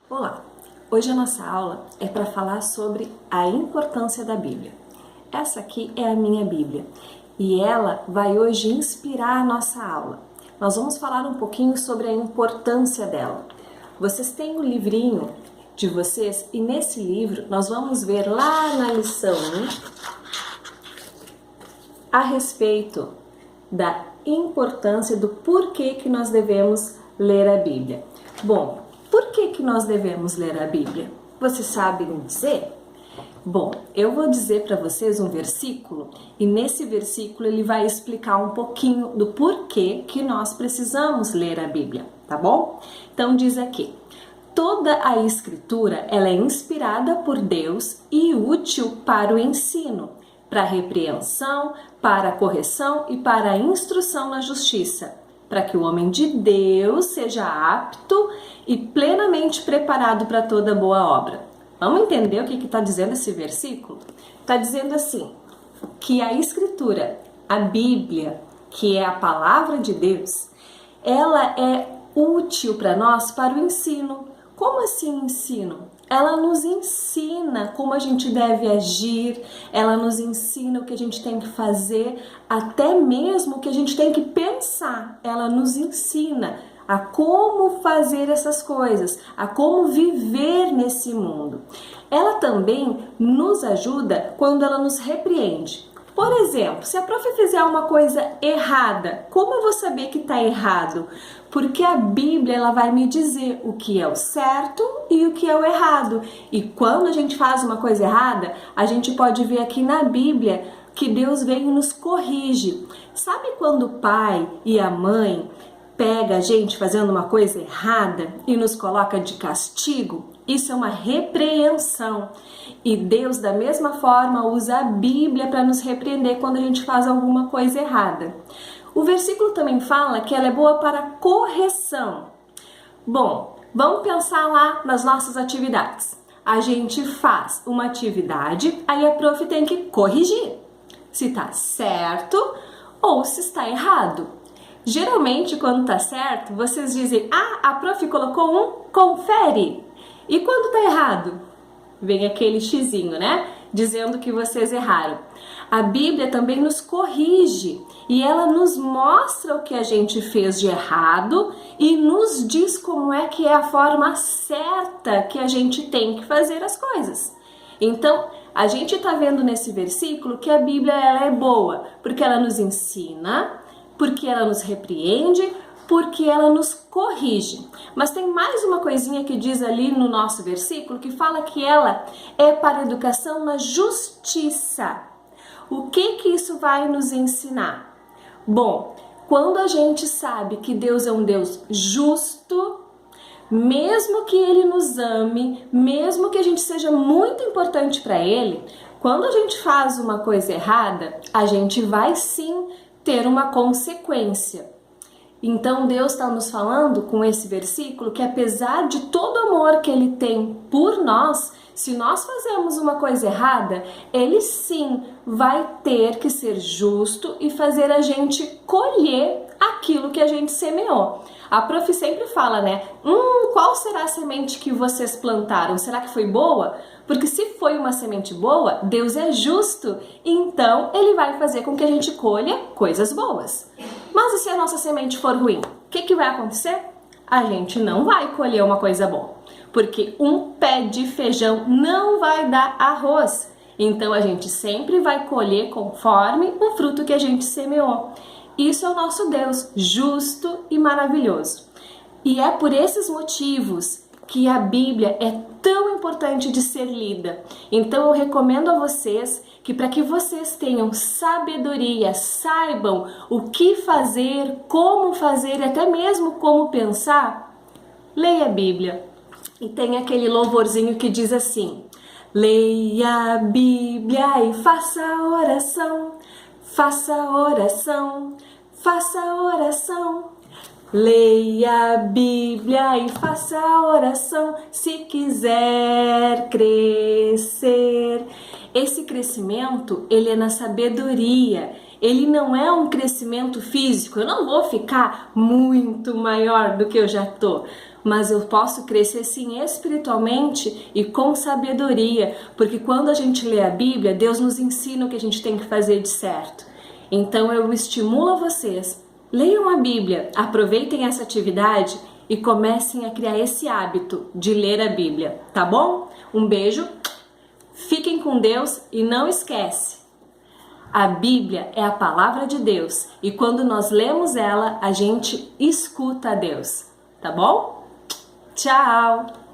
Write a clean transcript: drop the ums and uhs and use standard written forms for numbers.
Olá! Hoje a nossa aula é para falar sobre a importância da Bíblia. Essa aqui é a minha Bíblia e ela vai hoje inspirar a nossa aula. Nós vamos falar um pouquinho sobre a importância dela. Vocês têm o livrinho de vocês e nesse livro nós vamos ver lá na lição 1 a respeito da importância do porquê que nós devemos ler a Bíblia. Bom, por que nós devemos ler a Bíblia? Vocês sabem dizer? Bom, eu vou dizer para vocês um versículo e nesse versículo ele vai explicar um pouquinho do porquê que nós precisamos ler a Bíblia, tá bom? Então diz aqui: toda a Escritura ela é inspirada por Deus e útil para o ensino, para a repreensão, para a correção e para a instrução na justiça, para que o homem de Deus seja apto e plenamente preparado para toda boa obra. Vamos entender o que está dizendo esse versículo? Está dizendo assim, que a Escritura, a Bíblia, que é a palavra de Deus, ela é útil para nós para o ensino. Como assim ensino? Ela nos ensina como a gente deve agir, ela nos ensina o que a gente tem que fazer, até mesmo o que a gente tem que pensar. Ela nos ensina a como fazer essas coisas, a como viver nesse mundo. Ela também nos ajuda quando ela nos repreende. Por exemplo, se a prof fizer uma coisa errada, como eu vou saber que está errado? Porque a Bíblia ela vai me dizer o que é o certo e o que é o errado. E quando a gente faz uma coisa errada, a gente pode ver aqui na Bíblia que Deus vem e nos corrige. Sabe quando o pai e a mãe pega a gente fazendo uma coisa errada e nos coloca de castigo? Isso é uma repreensão. E Deus, da mesma forma, usa a Bíblia para nos repreender quando a gente faz alguma coisa errada. O versículo também fala que ela é boa para correção. Bom, vamos pensar lá nas nossas atividades. A gente faz uma atividade, aí a prof tem que corrigir se está certo ou se está errado. Geralmente, quando está certo, vocês dizem: ah, a prof colocou um confere. E quando está errado? Vem aquele xizinho, né? Dizendo que vocês erraram. A Bíblia também nos corrige e ela nos mostra o que a gente fez de errado e nos diz como é que é a forma certa que a gente tem que fazer as coisas. Então, a gente está vendo nesse versículo que a Bíblia ela é boa, porque ela nos ensina, porque ela nos repreende, porque ela nos corrige. Mas tem mais uma coisinha que diz ali no nosso versículo, que fala que ela é para educação na justiça. O que isso vai nos ensinar? Bom, quando a gente sabe que Deus é um Deus justo, mesmo que Ele nos ame, mesmo que a gente seja muito importante para Ele, quando a gente faz uma coisa errada, a gente vai sim ter uma consequência. Então Deus está nos falando com esse versículo que apesar de todo o amor que Ele tem por nós, se nós fazemos uma coisa errada, Ele sim vai ter que ser justo e fazer a gente colher aquilo que a gente semeou. A prof sempre fala, né? Qual será a semente que vocês plantaram? Será que foi boa? Porque se foi uma semente boa, Deus é justo, então Ele vai fazer com que a gente colha coisas boas. Mas e se a nossa semente for ruim? O que vai acontecer? A gente não vai colher uma coisa boa, porque um pé de feijão não vai dar arroz. Então a gente sempre vai colher conforme o fruto que a gente semeou. Isso é o nosso Deus, justo e maravilhoso. E é por esses motivos que a Bíblia é tão importante de ser lida. Então eu recomendo a vocês que para que vocês tenham sabedoria, saibam o que fazer, como fazer e até mesmo como pensar, leia a Bíblia. E tem aquele louvorzinho que diz assim: leia a Bíblia e faça oração, faça oração, faça oração. Leia a Bíblia e faça oração se quiser crescer. Esse crescimento, ele é na sabedoria. Ele não é um crescimento físico. Eu não vou ficar muito maior do que eu já tô. mas eu posso crescer sim espiritualmente e com sabedoria, porque quando a gente lê a Bíblia, Deus nos ensina o que a gente tem que fazer de certo. Então eu estimulo vocês, leiam a Bíblia, aproveitem essa atividade e comecem a criar esse hábito de ler a Bíblia, tá bom? Um beijo, fiquem com Deus e não esquece, a Bíblia é a palavra de Deus e quando nós lemos ela, a gente escuta a Deus, tá bom? Tchau!